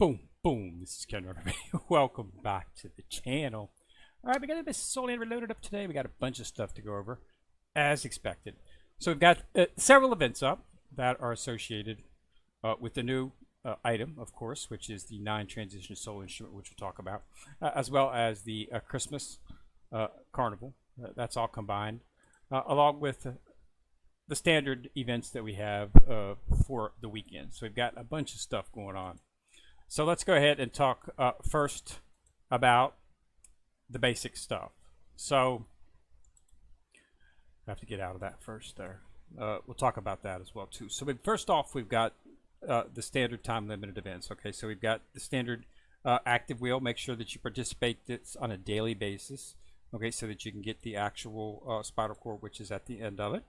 Boom, boom. This is Ken. Welcome back to the channel. All right, we got a bit solely reloaded up today. We got a bunch of stuff to go over, as expected. So we've got several events up that are associated with the new item, of course, which is the 9-transition soul instrument, which we'll talk about, as well as the Christmas carnival. That's all combined, along with the standard events that we have for the weekend. So we've got a bunch of stuff going on. So let's go ahead and talk first about the basic stuff. So I have to get out of that first there. We'll talk about that as well too. So first off, we've got the standard time limited events. Okay, so we've got the standard active wheel. Make sure that you participate this on a daily basis. Okay, so that you can get the actual spiral core, which is at the end of it.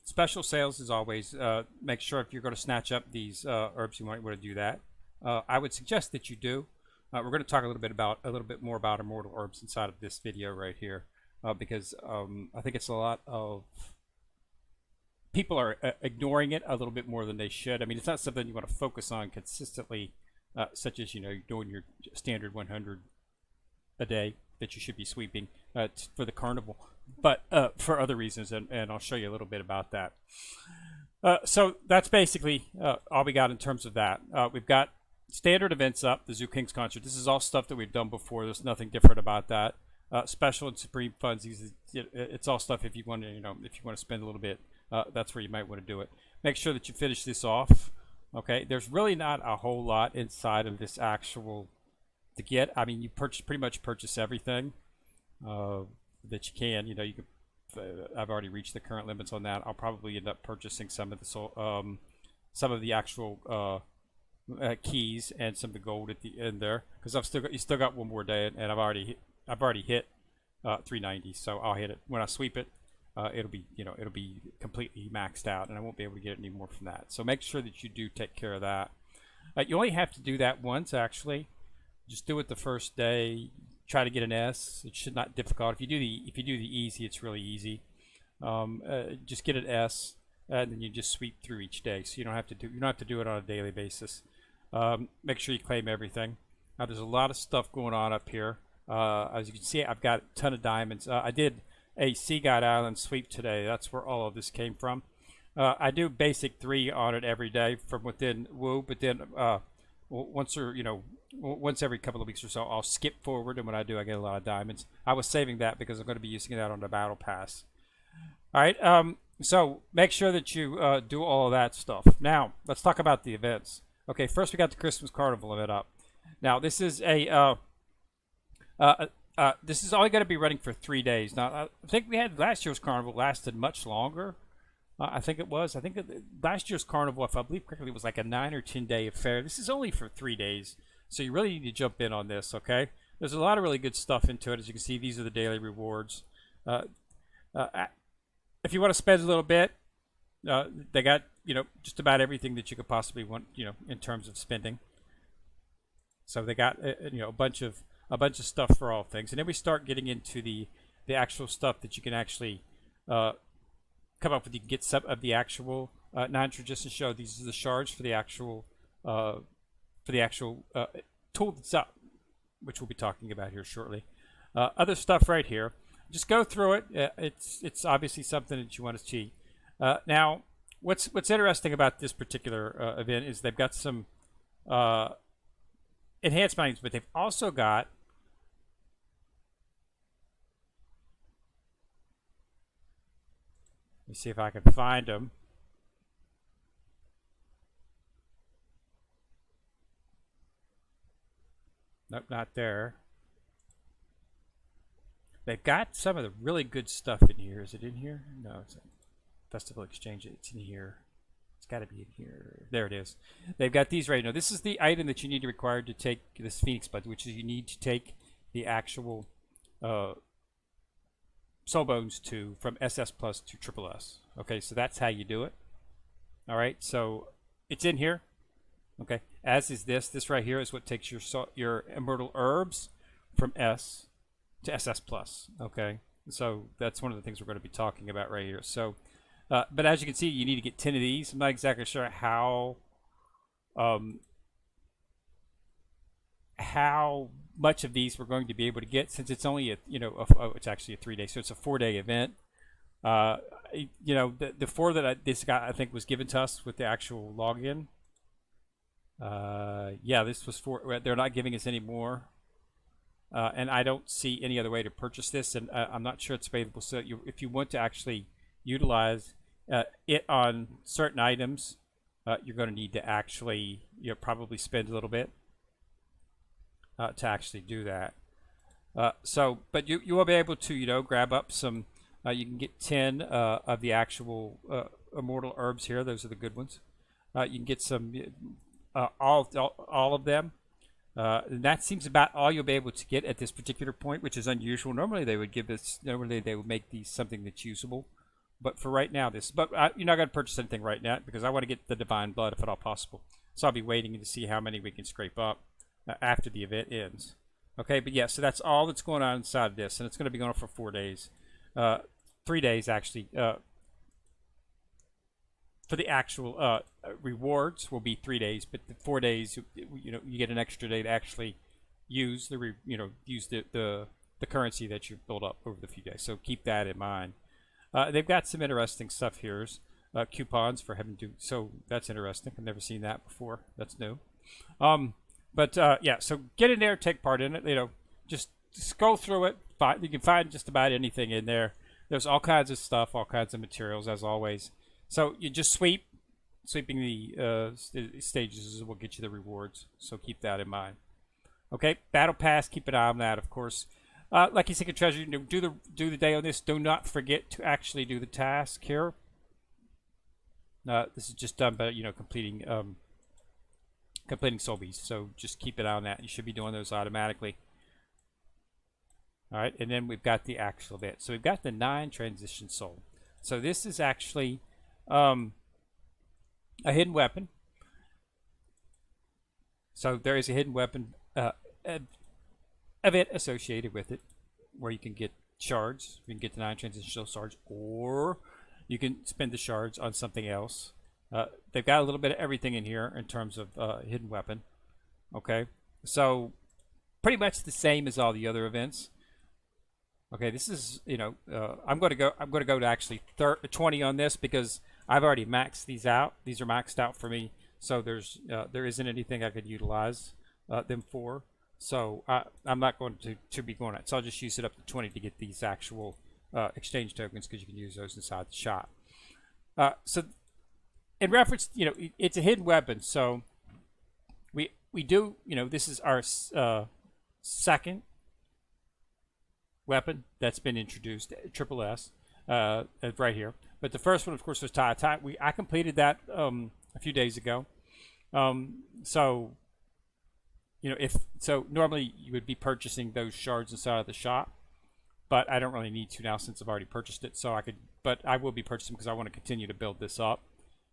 Special sales as always. Make sure if you're going to snatch up these herbs, you might want to do that. I would suggest that you do. We're going to talk a little bit more about immortal herbs inside of this video right here, because I think it's a lot of people are ignoring it a little bit more than they should. I mean, it's not something you want to focus on consistently, such as you're doing your standard 100 a day that you should be sweeping for the carnival, but for other reasons, and I'll show you a little bit about that. So that's basically all we got in terms of that. We've got standard events up, the Zoo Kings concert. This is all stuff that we've done before. There's nothing different about that. Special and supreme funds. It's all stuff if you want to, if you want to spend a little bit, that's where you might want to do it. Make sure that you finish this off. Okay, there's really not a whole lot inside of this actual to get. I mean, you pretty much purchase everything that you can. You could. I've already reached the current limits on that. I'll probably end up purchasing some of the actual keys and some of the gold at the end there, because you still got one more day, and I've already hit 390. So I'll hit it when I sweep it. It'll be completely maxed out, and I won't be able to get any more from that. So make sure that you do take care of that. You only have to do that once, actually. Just do it the first day. Try to get an S. It should not be difficult. If you do the easy, it's really easy. Just get an S, and then you just sweep through each day. So you don't have to do it on a daily basis. Make sure you claim everything. Now there's a lot of stuff going on up here. As you can see, I've got a ton of diamonds. I did a Sea God Island sweep today. That's where all of this came from. I do basic 3 on it every day from within WoW, but then once every couple of weeks or so, I'll skip forward, and when I do, I get a lot of diamonds. I was saving that because I'm going to be using that on the battle pass. All right, so make sure that you do all of that stuff. Now let's talk about the events. Okay, first we got the Christmas Carnival event up. Now this is this is only going to be running for 3 days. Now I think we had last year's carnival lasted much longer. I think last year's carnival, if I believe correctly, was like a 9 or 10 day affair. This is only for 3 days, so you really need to jump in on this. Okay, there's a lot of really good stuff into it. As you can see, these are the daily rewards. If you want to spend a little bit, they got just about everything that you could possibly want in terms of spending. So they got a bunch of stuff for all things, and then we start getting into the actual stuff that you can actually come up with. You can get some of the actual non-tradition show. These are the shards for the actual tool that's up, which we'll be talking about here shortly. Other stuff right here. Just go through it. It's obviously something that you want to see. Now, what's interesting about this particular event is they've got some enhanced mines, but they've also got let me see if I can find them. Nope, not there. They've got some of the really good stuff in here. Is it in here? No, it's a Festival Exchange. It's in here. It's got to be in here. There it is. They've got these right now. This is the item that you need to require to take this Phoenix Blood, which is you need to take the actual Soul Bones from SS Plus to Triple S. Okay, so that's how you do it. All right, so it's in here. Okay, as is this. This right here is what takes your Immortal Herbs from S to SS Plus. Okay, so that's one of the things we're going to be talking about right here. So, but as you can see, you need to get 10 of these. I'm not exactly sure how how much of these we're going to be able to get, since it's only it's actually a 3-day, so it's a 4-day event. The 4 that this guy I think was given to us with the actual login. Yeah, this was 4. They're not giving us any more, and I don't see any other way to purchase this, and I'm not sure it's available. So if you want to actually utilize it on certain items, you're going to need to actually probably spend a little bit to actually do that. But you will be able to grab up some. You can get 10 of the actual immortal herbs here. Those are the good ones. You can get some all of them. And that seems about all you'll be able to get at this particular point, which is unusual. Normally they would give this. Normally they would make these something that's usable. But for right now, you're not going to purchase anything right now because I want to get the divine blood if at all possible. So I'll be waiting to see how many we can scrape up after the event ends. Okay, but yeah, so that's all that's going on inside of this, and it's going to be going on for 4 days, 3 days actually. For the actual rewards will be 3 days, but the 4 days, you get an extra day to actually use the currency that you build up over the few days. So keep that in mind. They've got some interesting stuff here. Coupons for having to, so that's interesting. I've never seen that before. That's new. Yeah, so get in there, take part in it. Just scroll through it. You can find just about anything in there. There's all kinds of stuff, all kinds of materials, as always. So you just sweeping the stages will get you the rewards. So keep that in mind. Okay, Battle Pass. Keep an eye on that, of course. Like you Secret Treasure, do the day on this. Do not forget to actually do the task here. This is just done by completing soul beasts. So just keep an eye on that. You should be doing those automatically. All right, and then we've got the actual event. So we've got the 9 transition soul. So this is actually a hidden weapon. So there is a hidden weapon event associated with it, where you can get shards. You can get the 9 transitional shards, or you can spend the shards on something else. They've got a little bit of everything in here in terms of hidden weapon. Okay, so pretty much the same as all the other events. Okay, this is I'm going to go to actually 20 on this because I've already maxed these out. These are maxed out for me, so there isn't anything I could utilize them for. So I'm not going to be going at. So I'll just use it up to 20 to get these actual exchange tokens because you can use those inside the shop. So in reference, it's a hidden weapon. So we do, this is our second weapon that's been introduced, SSS, right here. But the first one, of course, was Tai. I completed that a few days ago. So normally you would be purchasing those shards inside of the shop, but I don't really need to now since I've already purchased it. So but I will be purchasing because I want to continue to build this up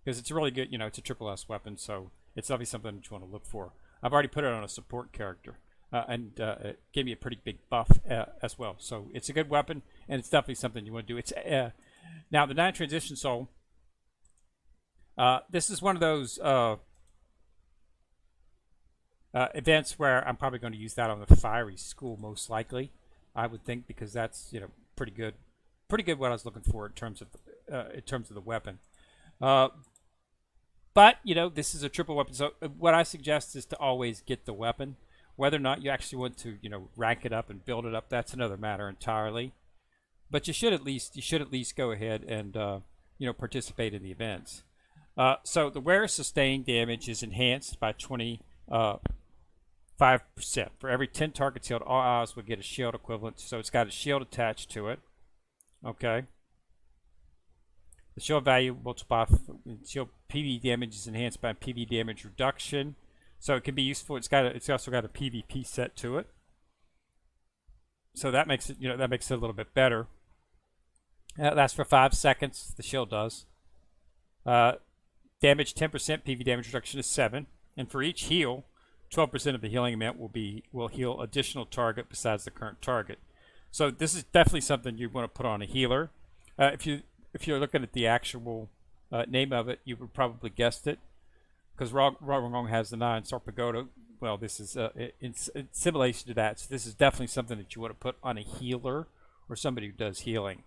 because it's really good. It's a SSS weapon, so it's obviously something that you want to look for. I've already put it on a support character, and it gave me a pretty big buff as well. So it's a good weapon, and it's definitely something you want to do. It's now the 9 transition soul. This is one of those events where I'm probably going to use that on the fiery school most likely. I would think because that's pretty good what I was looking for in terms of the weapon. But this is a triple weapon, so what I suggest is to always get the weapon. Whether or not you actually want to rank it up and build it up, that's another matter entirely. But you should at least go ahead and participate in the events. So the wearer's sustained damage is enhanced by 25%. For every 10 targets healed, all allies will get a shield equivalent. So it's got a shield attached to it. Okay. The shield value multiplied. Shield PV damage is enhanced by PV damage reduction. So it can be useful. It's also got a PvP set to it. So that makes it a little bit better. It lasts for 5 seconds. The shield does. Damage 10%. PV damage reduction is 7. And for each heal, 12% of the healing amount will heal additional target besides the current target. So this is definitely something you want to put on a healer. If you're looking at the actual name of it, you would probably guessed it, because Wrong has the 9 Sarpagoda well, this is it's simulation to that. So this is definitely something that you want to put on a healer or somebody who does healing.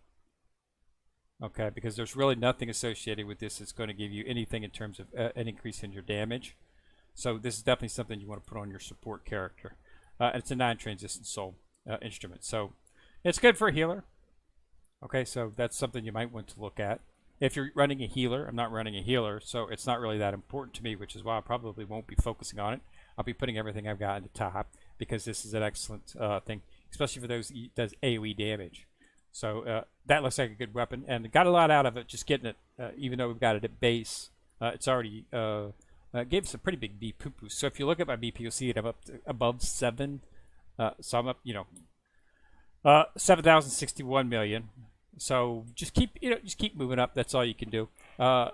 Okay, because there's really nothing associated with this that's going to give you anything in terms of an increase in your damage. So this is definitely something you want to put on your support character. And it's a 9-transition soul instrument. So it's good for a healer. Okay, so that's something you might want to look at. If you're running a healer, I'm not running a healer, so it's not really that important to me, which is why I probably won't be focusing on it. I'll be putting everything I've got in the top because this is an excellent thing, especially for those that does AoE damage. So that looks like a good weapon, and got a lot out of it just getting it, even though we've got it at base. It's already gave us a pretty big BP boost. So if you look at my BP, you'll see it I'm up to above 7. So I'm up, 7,061 million. So just keep moving up. That's all you can do. A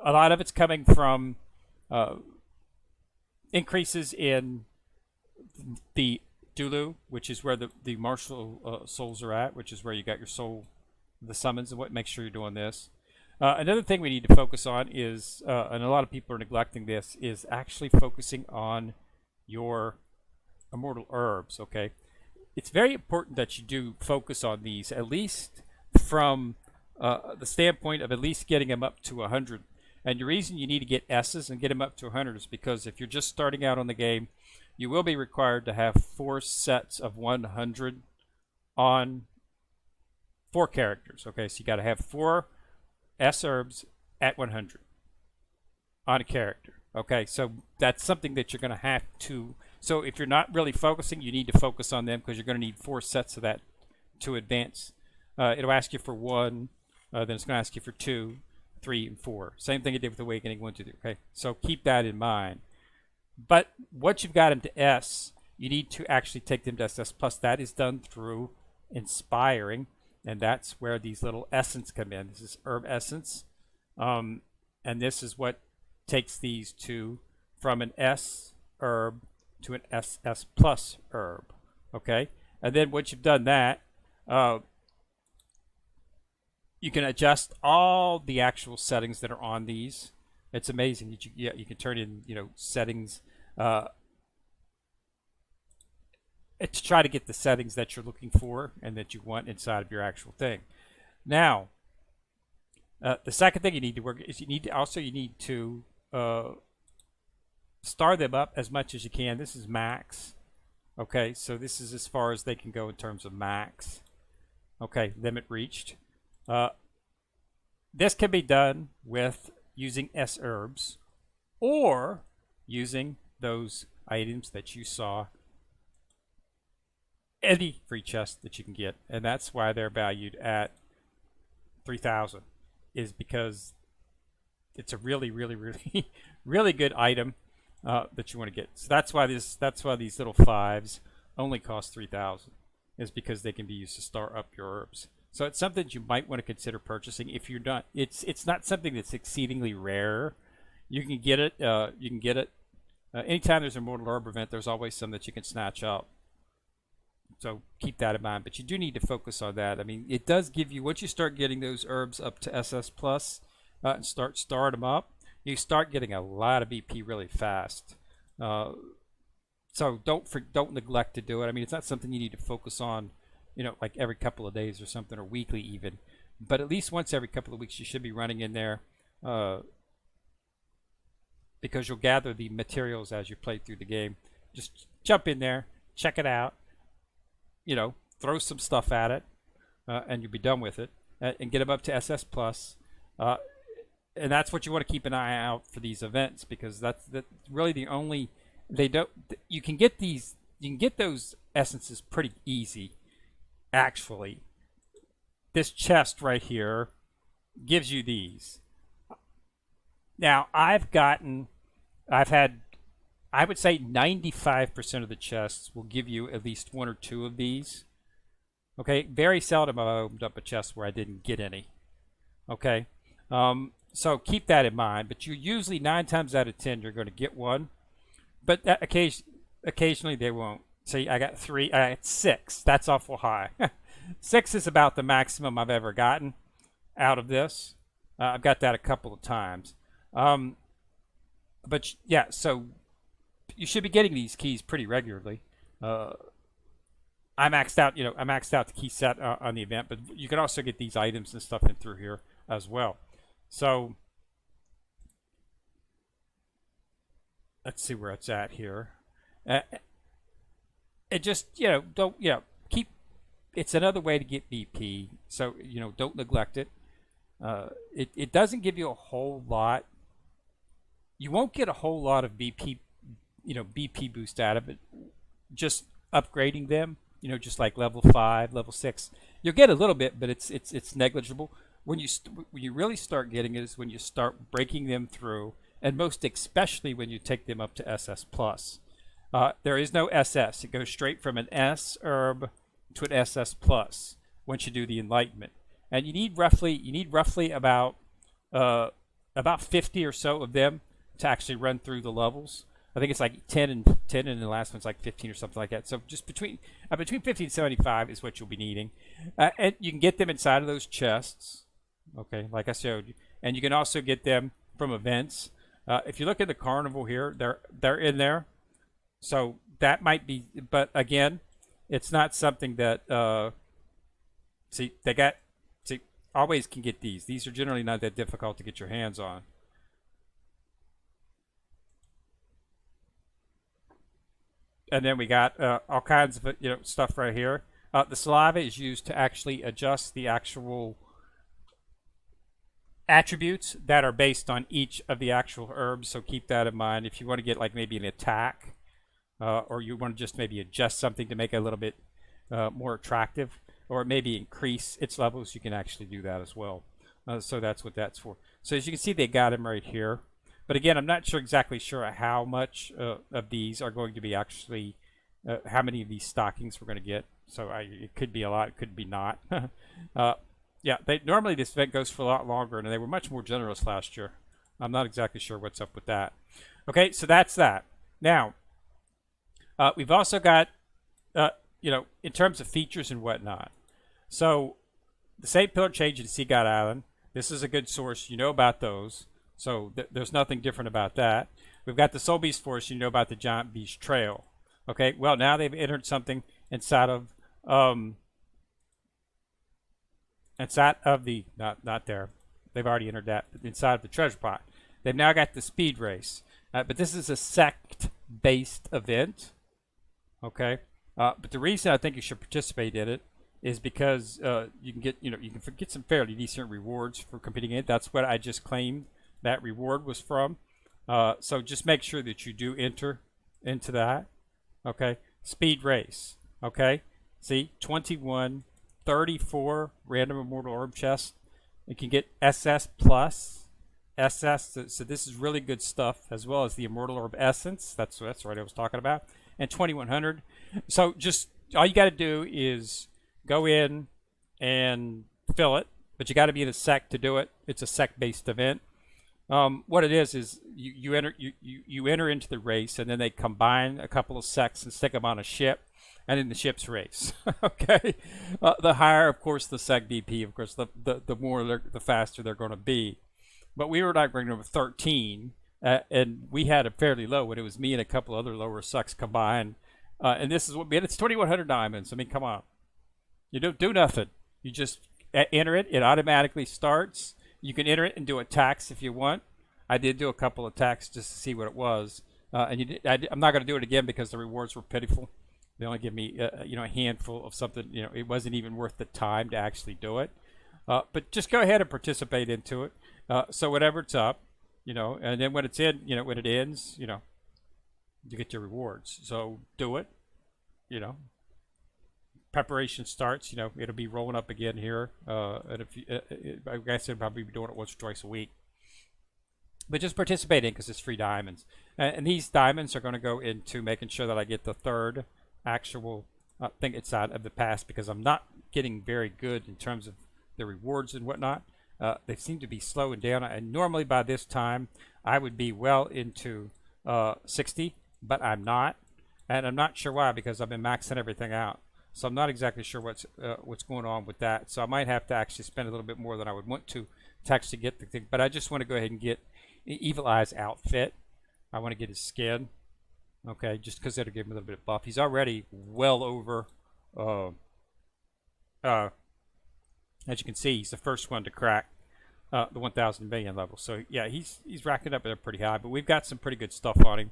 lot of it's coming from increases in the Dulu, which is where the martial souls are at, which is where you got your soul, the summons, and what. Make sure you're doing this. Another thing we need to focus on is, and a lot of people are neglecting this, is actually focusing on your immortal herbs. Okay, it's very important that you do focus on these, at least from the standpoint of at least getting them up to 100. And the reason you need to get S's and get them up to 100 is because if you're just starting out on the game, you will be required to have 4 sets of 100 on 4 characters. Okay, so you got to have 4 S herbs at 100 on a character. Okay, so that's something that you're going to have to. So if you're not really focusing, you need to focus on them because you're going to need 4 sets of that to advance. It'll ask you for 1, then it's going to ask you for 2, 3, and 4. Same thing it did with Awakening 1, 2, 3. Okay, so keep that in mind. But once you've got them to S, you need to actually take them to SS Plus. That is done through inspiring, and that's where these little essence come in. This is herb essence, and this is what takes these to from an S herb to an SS Plus herb. Okay, and then once you've done that, you can adjust all the actual settings that are on these. It's amazing that you can turn in settings to try to get the settings that you're looking for and that you want inside of your actual thing. Now, the second thing you need to work is you need to star them up as much as you can. This is max. Okay, so this is as far as they can go in terms of max. Okay, limit reached. This can be done with using S herbs or using those items that you saw, any free chest that you can get, and that's why they're valued at 3,000, is because it's a really really good item that you want to get. So that's why these little 5s only cost 3,000, is because they can be used to star up your herbs. So it's something you might want to consider purchasing if you're not. It's not something that's exceedingly rare. You can get it. Anytime there's a Mortal Herb event, there's always some that you can snatch up. So keep that in mind. But you do need to focus on that. I mean, it does give you, once you start getting those herbs up to SS Plus and start starting them up, you start getting a lot of BP really fast. So don't neglect to do it. I mean, it's not something you need to focus on, like every couple of days or something, or weekly even. But at least once every couple of weeks, you should be running in there, because you'll gather the materials as you play through the game. Just jump in there, check it out, throw some stuff at it, and you'll be done with it, and get them up to SS Plus. And that's what you want to keep an eye out for these events, because that's really the only. You can get those essences pretty easy. Actually, this chest right here gives you these. Now, I would say 95% of the chests will give you at least 1 or 2 of these. Okay, very seldom have I opened up a chest where I didn't get any. Okay, so keep that in mind. But you usually 9 times out of 10 you're going to get one, but occasionally they won't. See, I got 3. I got 6. That's awful high. 6 is about the maximum I've ever gotten out of this. I've got that a couple of times. But yeah, so you should be getting these keys pretty regularly. I maxed out, I maxed out the key set on the event, but you can also get these items and stuff in through here as well. So let's see where it's at here. It just, don't, keep. It's another way to get BP, so don't neglect it. It doesn't give you a whole lot. You won't get a whole lot of BP, BP boost out of it. Just upgrading them. Just like level 5, level 6, you'll get a little bit, but it's negligible. When you really start getting it is when you start breaking them through, and most especially when you take them up to SS plus. There is no SS; it goes straight from an S herb to an SS plus once you do the enlightenment, and you need roughly about 50 or so of them to actually run through the levels. I think it's like 10 and the last one's like 15 or something like that. So just between 50 and 75 is what you'll be needing, and you can get them inside of those chests, okay, like I showed you, and you can also get them from events. If you look at the carnival here, they're in there, so that might be. But again, it's not something that always can get these. These are generally not that difficult to get your hands on. And then we got all kinds of stuff right here. The saliva is used to actually adjust the actual attributes that are based on each of the actual herbs. So keep that in mind. If you want to get like maybe an attack, or you want to just maybe adjust something to make it a little bit more attractive, or maybe increase its levels, you can actually do that as well. So that's what that's for. So as you can see, they got them right here. But again, I'm not exactly sure how much of these are going to be actually, how many of these stockings we're going to get. So it could be a lot, it could be not. Yeah, normally this event goes for a lot longer, and they were much more generous last year. I'm not exactly sure what's up with that. Okay, so that's that. Now, we've also got, in terms of features and whatnot. So the St. Pillar Change and Sea God Island, this is a good source. You know about those. So there's nothing different about that. We've got the Soul Beast Forest. You know about the Giant Beast Trail. Okay, well, now they've entered something inside of the not there. They've already entered that inside of the treasure pot. They've now got the speed race, but this is a sect-based event. Okay, but the reason I think you should participate in it is because you can get some fairly decent rewards for competing in it. That's what I just claimed that reward was from. So just make sure that you do enter into that. Okay, speed race. Okay, see, 21, 34 random immortal orb chests. You can get SS plus SS. So this is really good stuff, as well as the immortal orb essence. That's what I was talking about, and 2100. So just all you got to do is go in and fill it, but you got to be in a sect to do it. It's a sect-based event. What it is you enter into the race, and then they combine a couple of sects and stick them on a ship, and then the ships race. Okay, the higher, of course, the sect BP, of course, the more the faster they're going to be. But we were like rank number 13, and we had a fairly low when it was me and a couple other lower sects combined. And this is what it's 2,100 diamonds. I mean, come on, you don't do nothing. You just enter it. It automatically starts. You can enter it and do attacks if you want. I did do a couple attacks just to see what it was, and I'm not going to do it again because the rewards were pitiful. They only give me a handful of something. It wasn't even worth the time to actually do it. But just go ahead and participate into it. So whatever it's up, and then when it's in, when it ends, you get your rewards. So do it. Preparation starts, it'll be rolling up again here. And if I guess I'll probably be doing it once or twice a week. But just participate in because it's free diamonds. And these diamonds are going to go into making sure that I get the third actual thing inside of the pass, because I'm not getting very good in terms of the rewards and whatnot. They seem to be slowing down. And normally by this time, I would be well into 60, but I'm not. And I'm not sure why, because I've been maxing everything out. So I'm not exactly sure what's going on with that. So I might have to actually spend a little bit more than I would want to actually get the thing. But I just want to go ahead and get Evil Eye's outfit. I want to get his skin. Okay, just because that'll give him a little bit of buff. He's already well over. Uh, uh, as you can see, he's the first one to crack the 1,000 million level. So yeah, he's racking up there pretty high. But we've got some pretty good stuff on him.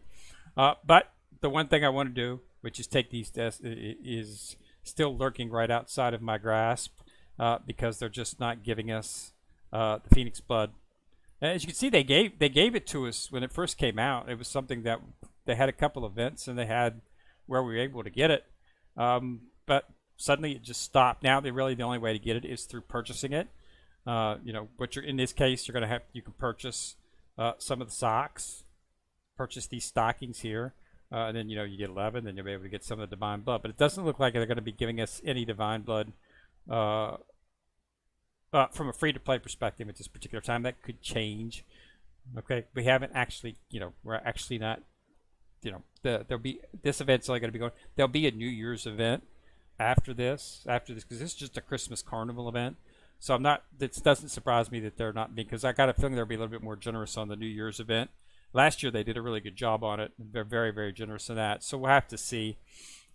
But the one thing I want to do, which is take these tests, is still lurking right outside of my grasp because they're just not giving us the Phoenix Blood. As you can see, they gave it to us when it first came out. It was something that they had a couple events and they had where we were able to get it, but suddenly it just stopped. Now they really the only way to get it is through purchasing it. But you're in this case you're gonna you can purchase some of the socks, purchase these stockings here, and then you get 11. Then you'll be able to get some of the Divine Blood. But it doesn't look like they're going to be giving us any Divine Blood. From a free-to-play perspective at this particular time. That could change. Okay, we haven't actually, we're actually not, there'll be, this event's only going to be going, there'll be a New Year's event after this, because this is just a Christmas carnival event. So this doesn't surprise me that they're not being, because I got a feeling they'll be a little bit more generous on the New Year's event. Last year they did a really good job on it. They're very, very generous in that. So we'll have to see.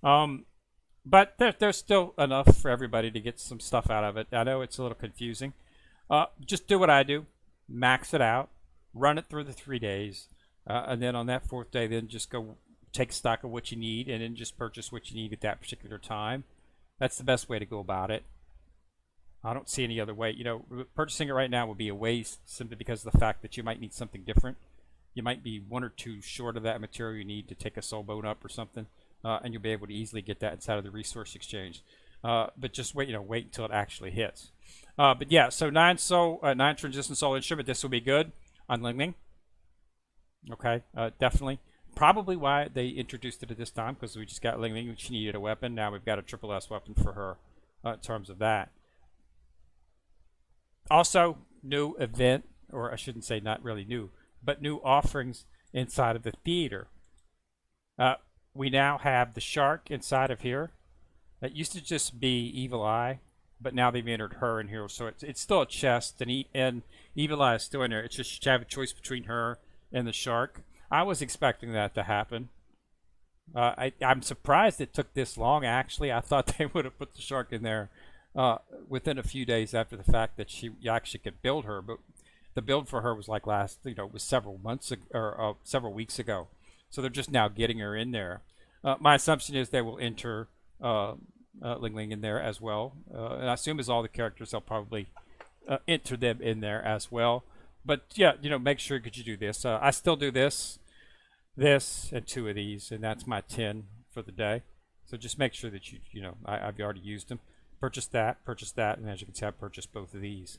But there's still enough for everybody to get some stuff out of it. I know it's a little confusing. Just do what I do. Max it out. Run it through the 3 days. And then on that fourth day, then just go take stock of what you need and then just purchase what you need at that particular time. That's the best way to go about it. I don't see any other way. Purchasing it right now would be a waste simply because of the fact that you might need something different. You might be 1 or 2 short of that material you need to take a soul bone up or something. And you'll be able to easily get that inside of the resource exchange. But just wait until it actually hits. But yeah, so 9 transition soul instrument. This will be good on Ling Ling. Okay, definitely. Probably why they introduced it at this time, because we just got Ling Ling, which needed a weapon. Now we've got a triple S weapon for her in terms of that. Also, new event, or I shouldn't say not really new, but new offerings inside of the theater. We now have the shark inside of here. That used to just be Evil Eye, but now they've entered her in here. So it's still a chest, and Evil Eye is still in there. It's just you have a choice between her and the shark. I was expecting that to happen. I'm surprised it took this long, actually. I thought they would have put the shark in there within a few days after the fact that you actually could build her. But the build for her was like was several months or several weeks ago. So they're just now getting her in there. My assumption is they will enter Ling Ling in there as well. And I assume as all the characters, they'll probably enter them in there as well. But yeah, make sure that you do this. I still do this, and 2 of these, and that's my 10 for the day. So just make sure that I've already used them. Purchase that, and as you can see, I purchased both of these.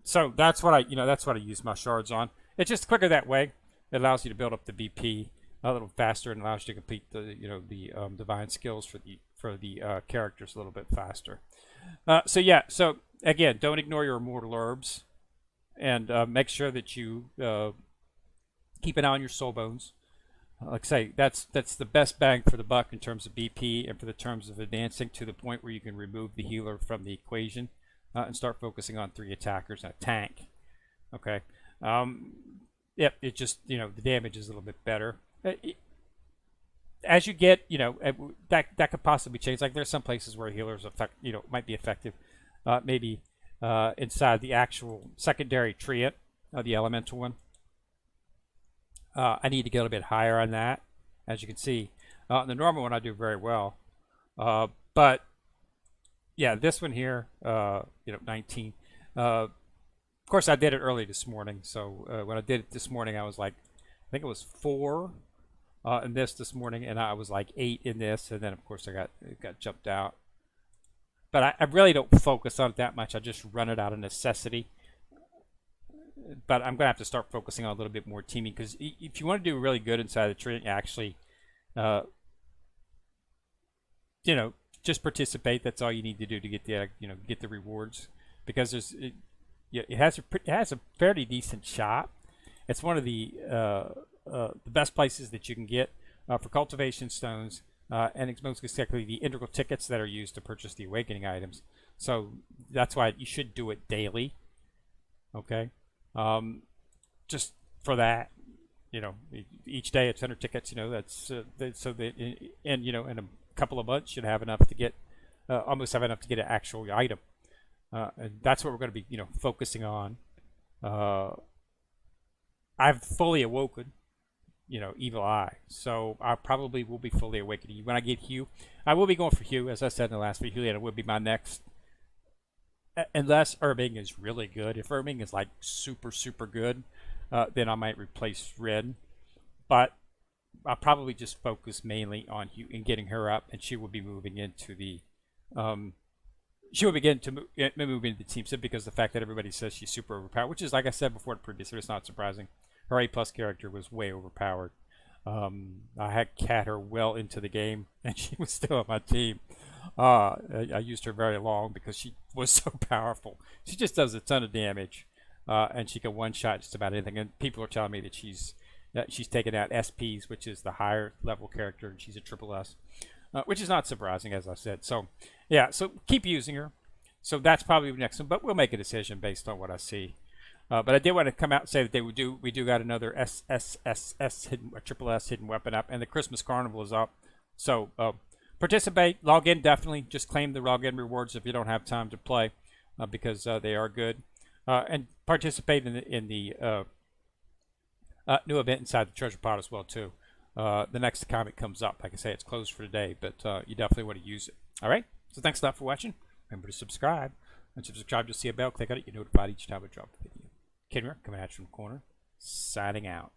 So that's what I use my shards on. It's just quicker that way. It allows you to build up the BP a little faster and allows you to complete the divine skills for the characters a little bit faster. So again, don't ignore your immortal herbs, and make sure that you keep an eye on your soul bones. Like I say, that's the best bang for the buck in terms of BP and for the terms of advancing to the point where you can remove the healer from the equation and start focusing on 3 attackers and a tank. Okay. Yep, it just, the damage is a little bit better. As you get, that could possibly change. Like there's some places where healers might be effective. Maybe inside the actual secondary treant, the elemental one. I need to get a little bit higher on that. As you can see, the normal one I do very well. But yeah, this one here, 19. Of course, I did it early this morning. So when I did it this morning, I was like, I think it was 4 in this morning, and I was like 8 in this, and then of course it got jumped out. But I really don't focus on it that much. I just run it out of necessity. But I'm gonna have to start focusing on a little bit more teaming, because if you want to do really good inside the tree, actually, just participate. That's all you need to do to get the get the rewards, because it has a fairly decent shot. It's one of the best places that you can get for cultivation stones, and it's most exactly the integral tickets that are used to purchase the awakening items. So that's why you should do it daily. Okay, just for that, each day it's 100 tickets. That's so that in in a couple of months you'd have enough to get almost have enough to get an actual item. And that's what we're going to be focusing on. I've fully awoken, Evil Eye. So I probably will be fully awakening. When I get Hugh, I will be going for Hugh, as I said in the last video. It would be my next, unless Irving is really good. If Irving is like super, super good, then I might replace Red. But I'll probably just focus mainly on Hugh and getting her up, and she will be moving into the, she will begin to move into the team simply because the fact that everybody says she's super overpowered, which is, like I said before in the previous video, it's not surprising. Her A+ character was way overpowered. I had her well into the game, and she was still on my team. I used her very long because she was so powerful. She just does a ton of damage, and she can one-shot just about anything. And people are telling me that she's taken out SPs, which is the higher level character, and she's a SSS, which is not surprising, as I said. So, yeah, so keep using her. So that's probably the next one, but we'll make a decision based on what I see. But I did want to come out and say that we do got another SSS hidden weapon up, and the Christmas Carnival is up. So participate, log in definitely. Just claim the login rewards if you don't have time to play, because they are good. And participate in the new event inside the treasure pot as well too. The next comic comes up. Like I say, it's closed for today, but you definitely want to use it. All right. So thanks a lot for watching. Remember to subscribe. Once you subscribe, you'll see a bell. Click on it. You're notified each time I drop a video. Kenrick coming at you from the corner, signing out.